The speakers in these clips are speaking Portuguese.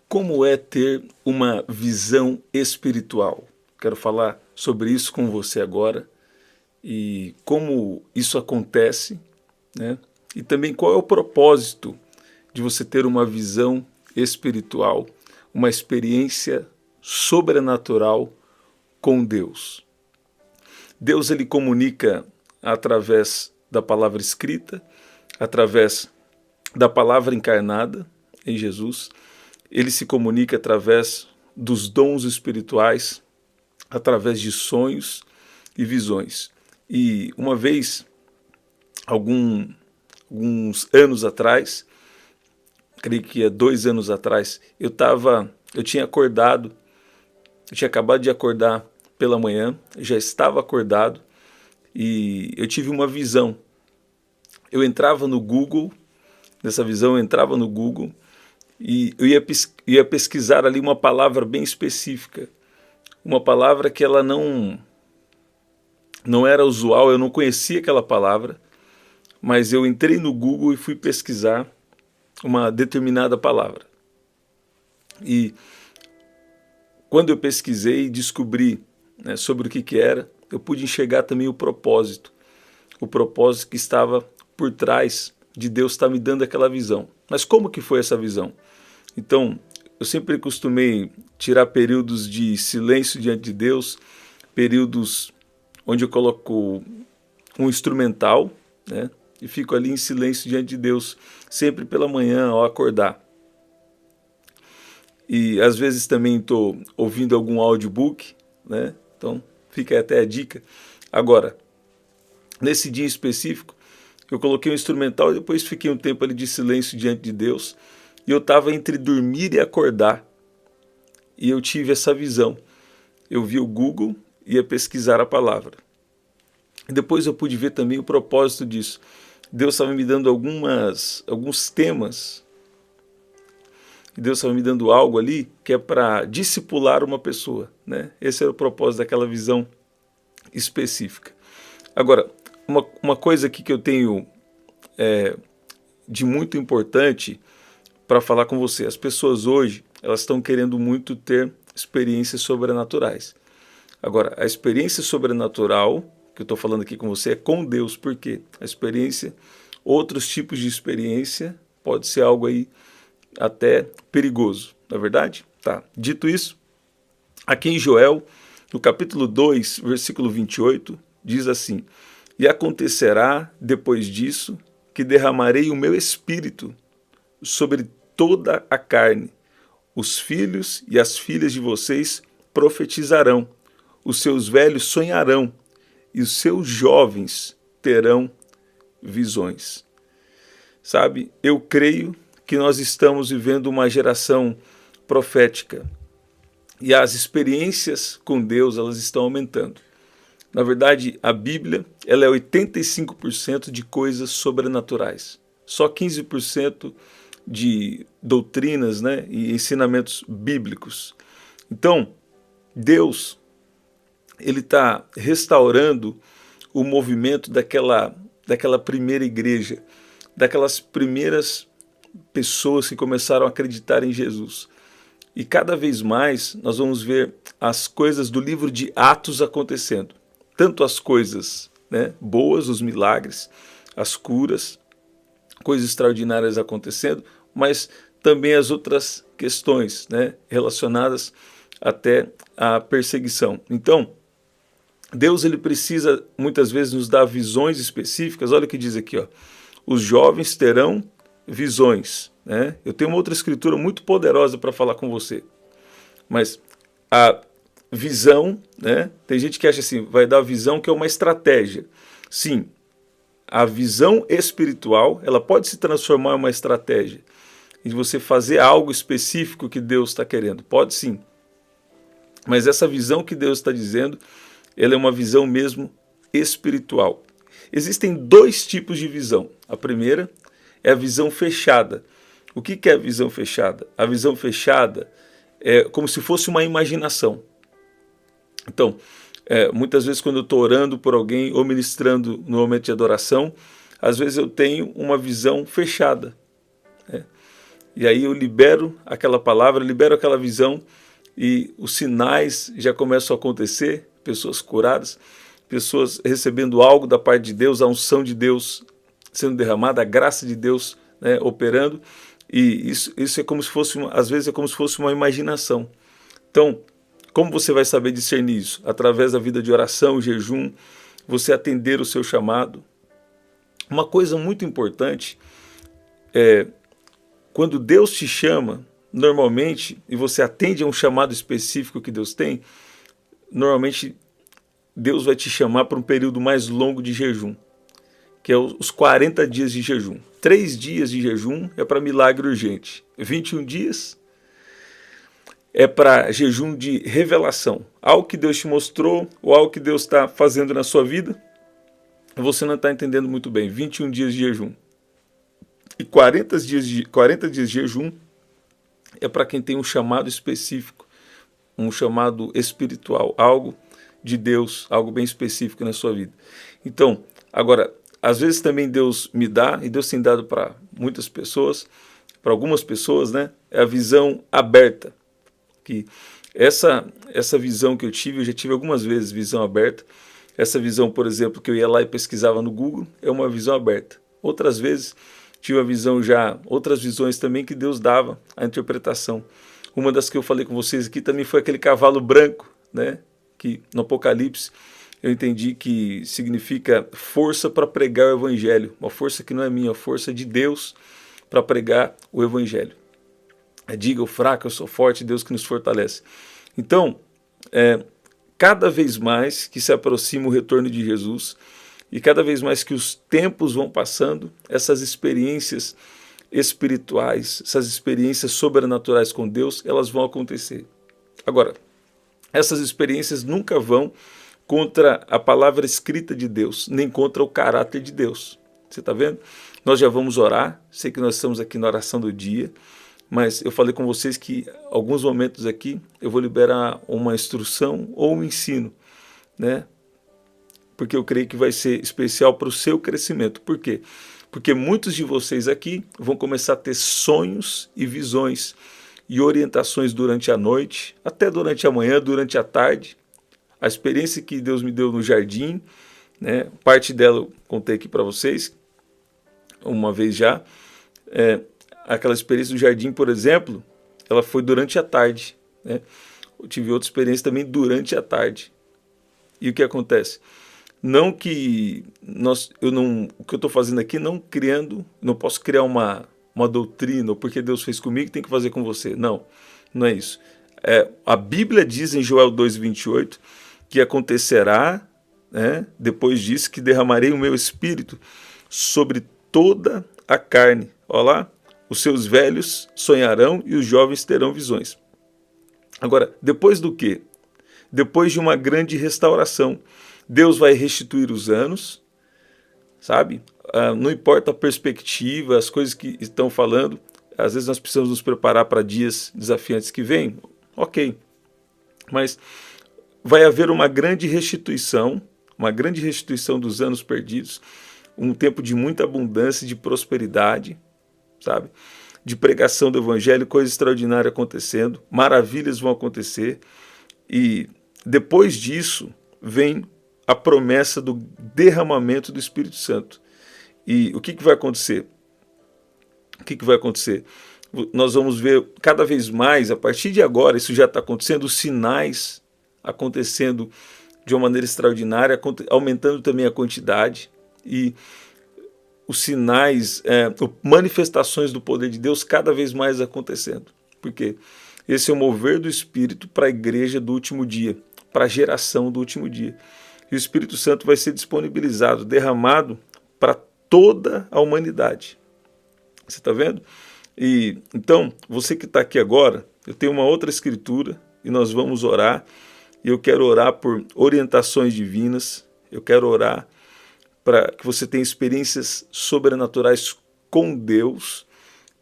Como é ter uma visão espiritual? Quero falar sobre isso com você agora e como isso acontece, né? E também qual é o propósito de você ter uma visão espiritual, uma experiência sobrenatural com Deus. Deus ele comunica através da palavra escrita, através da palavra encarnada em Jesus. Ele se comunica através dos dons espirituais, através de sonhos e visões. E uma vez, alguns anos atrás, creio que há 2 anos atrás, eu tinha acordado, eu tinha acabado de acordar pela manhã, já estava acordado e eu tive uma visão. Eu entrava no Google, nessa visão eu entrava no Google e eu ia pesquisar ali uma palavra bem específica, uma palavra que ela não era usual, eu não conhecia aquela palavra, mas eu entrei no Google e fui pesquisar uma determinada palavra. E quando eu pesquisei e descobri, né, sobre o que era, eu pude enxergar também o propósito que estava por trás de Deus estar me dando aquela visão. Mas como que foi essa visão? Então, eu sempre costumei tirar períodos de silêncio diante de Deus, períodos onde eu coloco um instrumental, né, e fico ali em silêncio diante de Deus, sempre pela manhã ao acordar. E às vezes também estou ouvindo algum audiobook, né, então fica aí até a dica. Agora, nesse dia específico, eu coloquei um instrumental e depois fiquei um tempo ali de silêncio diante de Deus. E eu estava entre dormir e acordar. E eu tive essa visão. Eu vi o Google e ia pesquisar a palavra. E depois eu pude ver também o propósito disso. Deus estava me dando alguns temas. E Deus estava me dando algo ali que é para discipular uma pessoa, né? Esse era o propósito daquela visão específica. Agora, uma coisa aqui que eu tenho de muito importante para falar com você. As pessoas hoje, elas estão querendo muito ter experiências sobrenaturais. Agora, a experiência sobrenatural que eu estou falando aqui com você é com Deus, porque a experiência, outros tipos de experiência, pode ser algo aí até perigoso, não é verdade? Tá. Dito isso, aqui em Joel, no capítulo 2, versículo 28, diz assim: E acontecerá depois disso que derramarei o meu espírito sobre toda a carne. Os filhos e as filhas de vocês profetizarão, os seus velhos sonharão e os seus jovens terão visões. Sabe, eu creio que nós estamos vivendo uma geração profética e as experiências com Deus, elas estão aumentando. Na verdade, a Bíblia, ela é 85% de coisas sobrenaturais. Só 15% de doutrinas, né, e ensinamentos bíblicos. Então, Deus, ele está restaurando o movimento daquela primeira igreja, daquelas primeiras pessoas que começaram a acreditar em Jesus. E cada vez mais nós vamos ver as coisas do livro de Atos acontecendo. Tanto as coisas, né, boas, os milagres, as curas, coisas extraordinárias acontecendo, mas também as outras questões, né, relacionadas até à perseguição. Então, Deus ele precisa muitas vezes nos dar visões específicas. Olha o que diz aqui, ó. Os jovens terão visões, né? Eu tenho uma outra escritura muito poderosa para falar com você. Mas a visão, né? Tem gente que acha assim, vai dar a visão que é uma estratégia. Sim, a visão espiritual, ela pode se transformar em uma estratégia. E você fazer algo específico que Deus está querendo. Pode sim. Mas essa visão que Deus está dizendo, ela é uma visão mesmo espiritual. Existem 2 tipos de visão. A primeira é a visão fechada. O que é a visão fechada? A visão fechada é como se fosse uma imaginação. Então, muitas vezes quando eu estou orando por alguém ou ministrando no momento de adoração, às vezes eu tenho uma visão fechada. E aí eu libero aquela palavra, libero aquela visão e os sinais já começam a acontecer, pessoas curadas, pessoas recebendo algo da parte de Deus, a unção de Deus sendo derramada, a graça de Deus, né, operando, e isso é como se fosse, às vezes é como se fosse uma imaginação. Então, como você vai saber discernir isso? Através da vida de oração, jejum, você atender o seu chamado. Uma coisa muito importante é, quando Deus te chama, normalmente, e você atende a um chamado específico que Deus tem, normalmente Deus vai te chamar para um período mais longo de jejum, que é os 40 dias de jejum. 3 dias de jejum é para milagre urgente. 21 dias é para jejum de revelação. Algo que Deus te mostrou ou algo que Deus está fazendo na sua vida, você não está entendendo muito bem. 21 dias de jejum. E 40 dias de jejum é para quem tem um chamado específico, um chamado espiritual, algo de Deus, algo bem específico na sua vida. Então, agora, às vezes também Deus me dá, e Deus tem dado para muitas pessoas, para algumas pessoas, né, é a visão aberta. Que essa visão que eu já tive algumas vezes visão aberta. Essa visão, por exemplo, que eu ia lá e pesquisava no Google, é uma visão aberta. Outras vezes tive a visão outras visões também que Deus dava a interpretação. Uma das que eu falei com vocês aqui também foi aquele cavalo branco, né, que no Apocalipse eu entendi que significa força para pregar o evangelho, uma força que não é minha, a força de Deus para pregar o evangelho. Diga o fraco, eu sou forte, Deus que nos fortalece. Então, cada vez mais que se aproxima o retorno de Jesus e cada vez mais que os tempos vão passando, essas experiências espirituais, essas experiências sobrenaturais com Deus, elas vão acontecer. Agora, essas experiências nunca vão contra a palavra escrita de Deus, nem contra o caráter de Deus. Você está vendo? Nós já vamos orar, sei que nós estamos aqui na oração do dia, mas eu falei com vocês que alguns momentos aqui eu vou liberar uma instrução ou um ensino, né? Porque eu creio que vai ser especial para o seu crescimento. Por quê? Porque muitos de vocês aqui vão começar a ter sonhos e visões e orientações durante a noite, até durante a manhã, durante a tarde. A experiência que Deus me deu no jardim, né? Parte dela eu contei aqui para vocês uma vez já. Aquela experiência do jardim, por exemplo, ela foi durante a tarde, né? Eu tive outra experiência também durante a tarde. E o que acontece? Não que o que eu estou fazendo aqui, não posso criar uma doutrina, ou porque Deus fez comigo, tem que fazer com você. Não é isso. A Bíblia diz em Joel 2,28 que acontecerá, né, depois disso, que derramarei o meu espírito sobre toda a carne. Olha lá. Os seus velhos sonharão e os jovens terão visões. Agora, depois do quê? Depois de uma grande restauração. Deus vai restituir os anos, sabe? Não importa a perspectiva, as coisas que estão falando, às vezes nós precisamos nos preparar para dias desafiantes que vêm, ok. Mas vai haver uma grande restituição dos anos perdidos, um tempo de muita abundância, de prosperidade, sabe? De pregação do evangelho, coisa extraordinária acontecendo, maravilhas vão acontecer, e depois disso vem a promessa do derramamento do Espírito Santo. E o que vai acontecer? Nós vamos ver cada vez mais, a partir de agora, isso já está acontecendo, os sinais acontecendo de uma maneira extraordinária, aumentando também a quantidade, e os sinais, manifestações do poder de Deus cada vez mais acontecendo. Por quê? Esse é o mover do Espírito para a igreja do último dia, para a geração do último dia. E o Espírito Santo vai ser disponibilizado, derramado para toda a humanidade. Você está vendo? E então, você que está aqui agora, eu tenho uma outra escritura e nós vamos orar. E eu quero orar por orientações divinas, eu quero orar para que você tenha experiências sobrenaturais com Deus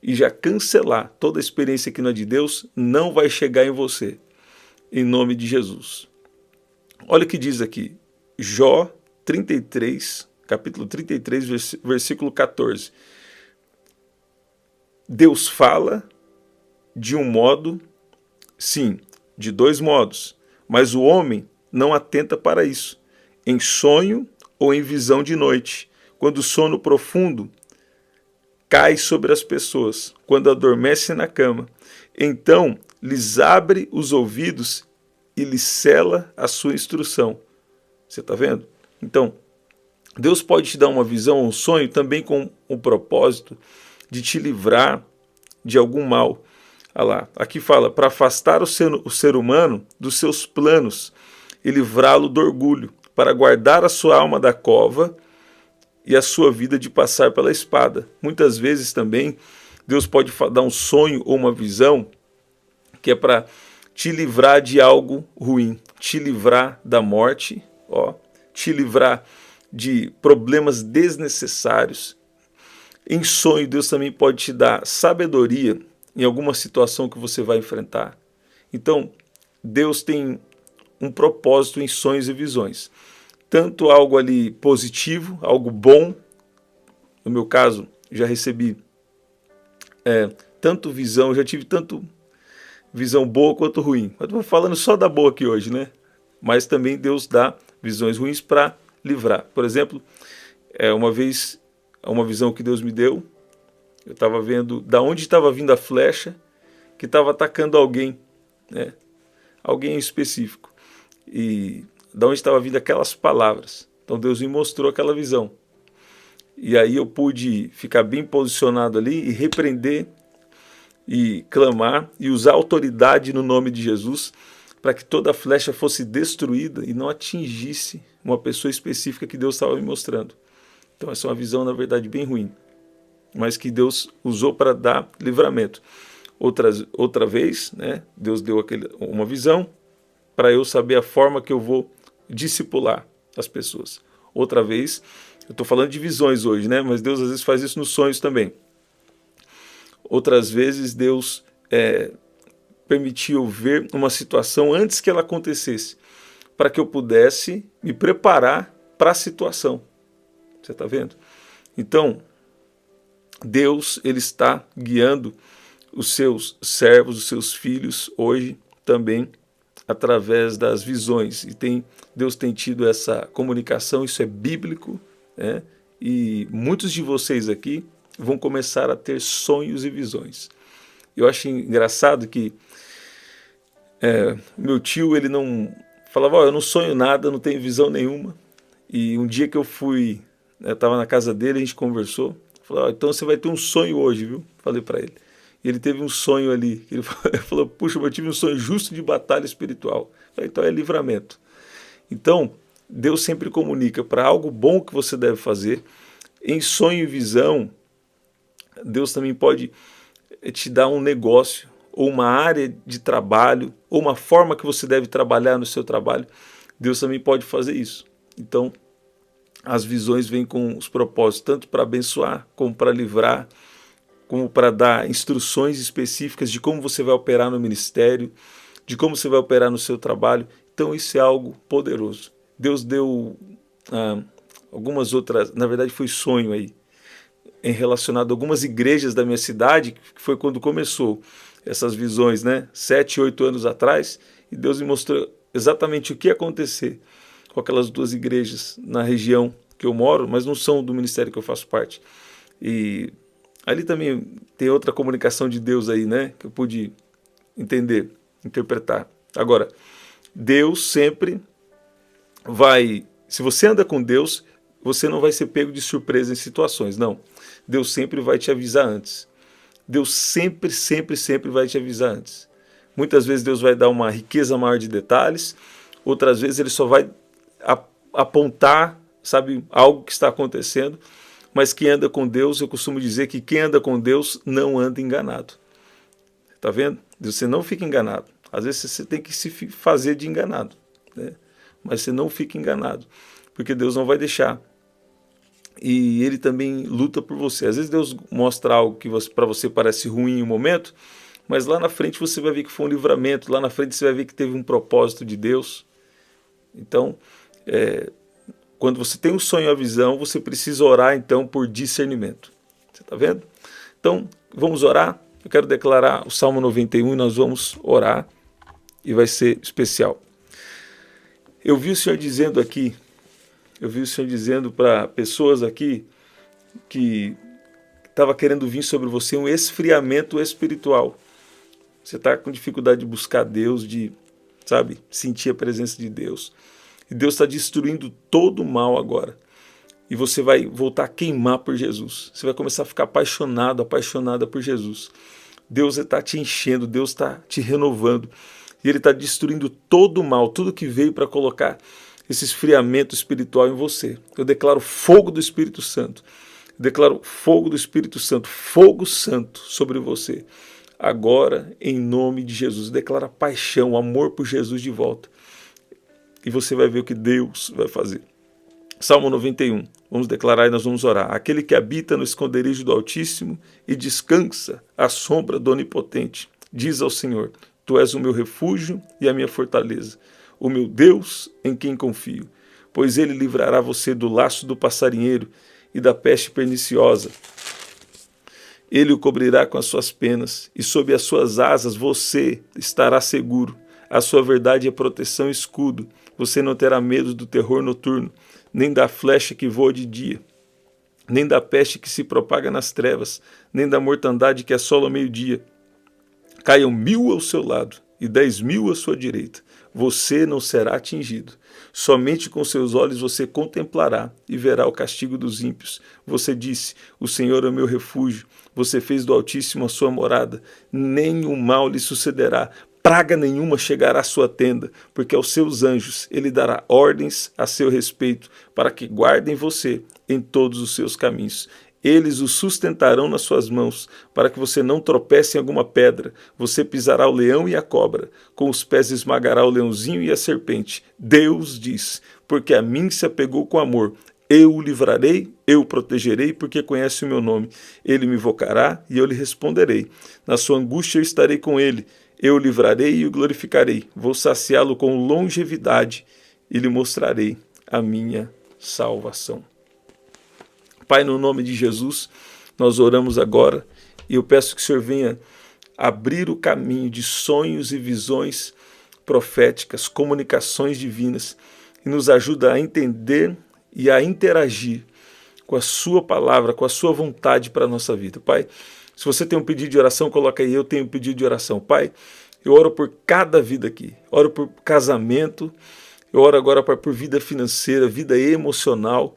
e já cancelar toda a experiência que não é de Deus, não vai chegar em você, em nome de Jesus. Olha o que diz aqui, Jó 33, capítulo 33, versículo 14. Deus fala de um modo, sim, de dois modos, mas o homem não atenta para isso, em sonho ou em visão de noite, quando o sono profundo cai sobre as pessoas, quando adormecem na cama. Então lhes abre os ouvidos e lhes cela a sua instrução. Você está vendo? Então, Deus pode te dar uma visão, um sonho, também com o propósito de te livrar de algum mal. Olha lá, aqui fala, para afastar o ser humano dos seus planos e livrá-lo do orgulho, para guardar a sua alma da cova e a sua vida de passar pela espada. Muitas vezes também Deus pode dar um sonho ou uma visão que é para te livrar de algo ruim, te livrar da morte, te livrar de problemas desnecessários. Em sonho, Deus também pode te dar sabedoria em alguma situação que você vai enfrentar. Então, Deus tem um propósito em sonhos e visões. Tanto algo ali positivo, algo bom. No meu caso, já recebi tanto visão, já tive tanto visão boa quanto ruim. Eu estou falando só da boa aqui hoje, né? Mas também Deus dá visões ruins para livrar. Por exemplo, uma vez, uma visão que Deus me deu, eu estava vendo da onde estava vindo a flecha que estava atacando alguém, né? Alguém em específico. E da onde estava vindo aquelas palavras. Então Deus me mostrou aquela visão. E aí eu pude ficar bem posicionado ali e repreender e clamar e usar autoridade no nome de Jesus para que toda a flecha fosse destruída e não atingisse uma pessoa específica que Deus estava me mostrando. Então essa é uma visão, na verdade, bem ruim, mas que Deus usou para dar livramento. Outra vez, né, Deus deu uma visão para eu saber a forma que eu vou discipular as pessoas. Outra vez, eu estou falando de visões hoje, né, mas Deus às vezes faz isso nos sonhos também. Outras vezes Deus permitiu ver uma situação antes que ela acontecesse, para que eu pudesse me preparar para a situação. Você está vendo? Então, Deus, ele está guiando os seus servos, os seus filhos, hoje também, através das visões. E Deus tem tido essa comunicação, isso é bíblico, né? E muitos de vocês aqui vão começar a ter sonhos e visões. Eu acho engraçado que meu tio, ele não falava, eu não sonho nada, não tenho visão nenhuma. E um dia que eu fui, eu estava na casa dele, a gente conversou, falou, então você vai ter um sonho hoje, viu? Falei para ele. E ele teve um sonho ali, ele falou, puxa, eu tive um sonho justo de batalha espiritual. Falei, então é livramento. Então, Deus sempre comunica para algo bom que você deve fazer. Em sonho e visão, Deus também pode te dar um negócio, ou uma área de trabalho, ou uma forma que você deve trabalhar no seu trabalho. Deus também pode fazer isso. Então, as visões vêm com os propósitos, tanto para abençoar, como para livrar, como para dar instruções específicas de como você vai operar no ministério, de como você vai operar no seu trabalho. Então, isso é algo poderoso. Deus deu algumas outras, na verdade foi sonho aí, em relacionado a algumas igrejas da minha cidade, que foi quando começou essas visões, né? 7, 8 anos atrás, e Deus me mostrou exatamente o que ia acontecer com aquelas duas igrejas na região que eu moro, mas não são do ministério que eu faço parte. E ali também tem outra comunicação de Deus aí, né? Que eu pude entender, interpretar. Agora, Deus sempre vai... Se você anda com Deus, você não vai ser pego de surpresa em situações, não. Deus sempre vai te avisar antes. Deus sempre, sempre, sempre vai te avisar antes. Muitas vezes Deus vai dar uma riqueza maior de detalhes, outras vezes Ele só vai apontar, sabe, algo que está acontecendo, mas quem anda com Deus, eu costumo dizer que quem anda com Deus não anda enganado. Está vendo? Você não fica enganado. Às vezes você tem que se fazer de enganado, né? Mas você não fica enganado, porque Deus não vai deixar. E Ele também luta por você. Às vezes Deus mostra algo que para você parece ruim em um momento, mas lá na frente você vai ver que foi um livramento, lá na frente você vai ver que teve um propósito de Deus. Então, quando você tem um sonho, a visão, você precisa orar então por discernimento. Você está vendo? Então, vamos orar. eu quero declarar o Salmo 91 e nós vamos orar e vai ser especial. Eu vi o Senhor dizendo aqui, eu vi o Senhor dizendo para pessoas aqui que estava querendo vir sobre você um esfriamento espiritual. Você está com dificuldade de buscar Deus, de, sabe, sentir a presença de Deus. E Deus está destruindo todo o mal agora. E você vai voltar a queimar por Jesus. Você vai começar a ficar apaixonado, apaixonada por Jesus. Deus está te enchendo, Deus está te renovando. E Ele está destruindo todo o mal, tudo que veio para colocar esse esfriamento espiritual em você. Eu declaro fogo do Espírito Santo. Eu declaro fogo do Espírito Santo, fogo santo sobre você. Agora, em nome de Jesus, declara paixão, amor por Jesus de volta. E você vai ver o que Deus vai fazer. Salmo 91, vamos declarar e nós vamos orar. Aquele que habita no esconderijo do Altíssimo e descansa à sombra do Onipotente, diz ao Senhor, Tu és o meu refúgio e a minha fortaleza, o meu Deus em quem confio, pois Ele livrará você do laço do passarinheiro e da peste perniciosa. Ele o cobrirá com as suas penas, e sob as suas asas você estará seguro. A sua verdade é proteção e escudo. Você não terá medo do terror noturno, nem da flecha que voa de dia, nem da peste que se propaga nas trevas, nem da mortandade que assola ao meio-dia. Caiam 1000 ao seu lado e 10.000 à sua direita. Você não será atingido. Somente com seus olhos você contemplará e verá o castigo dos ímpios. Você disse, o Senhor é o meu refúgio. Você fez do Altíssimo a sua morada. Nenhum mal lhe sucederá. Praga nenhuma chegará à sua tenda, porque aos seus anjos ele dará ordens a seu respeito, para que guardem você em todos os seus caminhos. Eles o sustentarão nas suas mãos, para que você não tropece em alguma pedra. Você pisará o leão e a cobra, com os pés esmagará o leãozinho e a serpente. Deus diz, porque a mim se apegou com amor. Eu o livrarei, eu o protegerei, porque conhece o meu nome. Ele me invocará e eu lhe responderei. Na sua angústia eu estarei com ele. Eu o livrarei e o glorificarei. Vou saciá-lo com longevidade e lhe mostrarei a minha salvação. Pai, no nome de Jesus, nós oramos agora e eu peço que o Senhor venha abrir o caminho de sonhos e visões proféticas, comunicações divinas e nos ajuda a entender e a interagir com a sua palavra, com a sua vontade para a nossa vida. Pai, se você tem um pedido de oração, coloca aí, eu tenho um pedido de oração. Pai, eu oro por cada vida aqui, oro por casamento, eu oro agora, Pai, por vida financeira, vida emocional.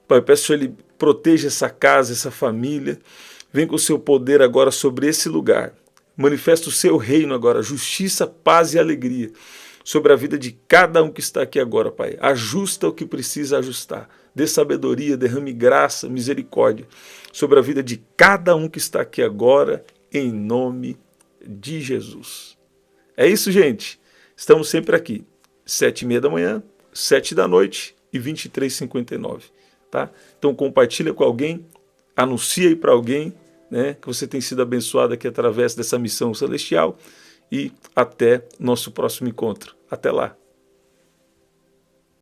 Pai, eu peço que Ele proteja essa casa, essa família, vem com o seu poder agora sobre esse lugar. Manifesta o seu reino agora, justiça, paz e alegria sobre a vida de cada um que está aqui agora, Pai. Ajusta o que precisa ajustar. Dê sabedoria, derrame graça, misericórdia sobre a vida de cada um que está aqui agora, em nome de Jesus. É isso, gente. Estamos sempre aqui, 7h30 da manhã, 7 da noite e 23h59. Tá? Então compartilha com alguém, anuncia aí para alguém, né, que você tem sido abençoado aqui através dessa missão celestial e até nosso próximo encontro. Até lá.